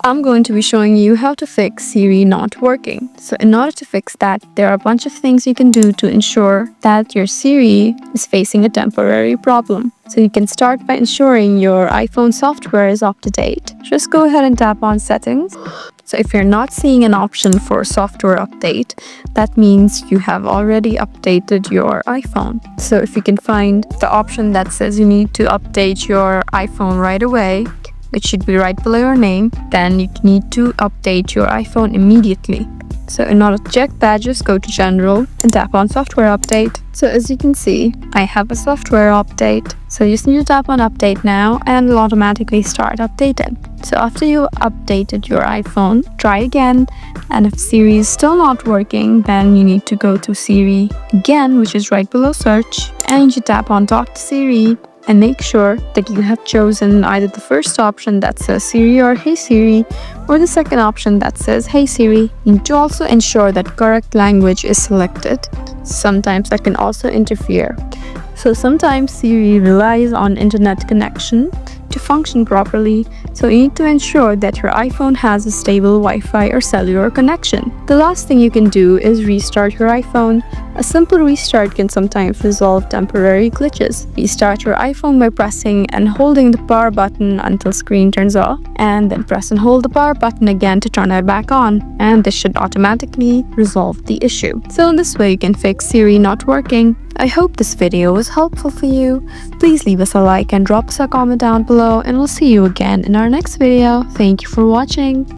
I'm going to be showing you how to fix Siri not working. So in order to fix that, there are a bunch of things you can do to ensure that your Siri is facing a temporary problem. So you can start by ensuring your iPhone software is up to date. Just go ahead and tap on settings. So if you're not seeing an option for software update, that means you have already updated your iPhone. So if you can find the option that says you need to update your iPhone right away, which should be right below your name, then you need to update your iPhone immediately. So in order to check that, just go to General and tap on Software Update. So as you can see, I have a software update. So you just need to tap on Update now and it'll automatically start updating. So after you updated your iPhone, try again. And if Siri is still not working, then you need to go to Siri again, which is right below Search. And you tap on Talk to Siri. And make sure that you have chosen either the first option that says Siri or Hey Siri, or the second option that says Hey Siri. You need to also ensure that correct language is selected. Sometimes that can also interfere. So sometimes Siri relies on internet connection to function properly, so you need to ensure that your iPhone has a stable Wi-Fi or cellular connection. The last thing you can do is restart your iPhone. A simple restart can sometimes resolve temporary glitches. Restart your iPhone by pressing and holding the power button until screen turns off, and then press and hold the power button again to turn it back on, and this should automatically resolve the issue. So in this way you can fix Siri not working. I hope this video was helpful for you. Please leave us a like and drop us a comment down below, and we'll see you again in our next video. Thank you for watching.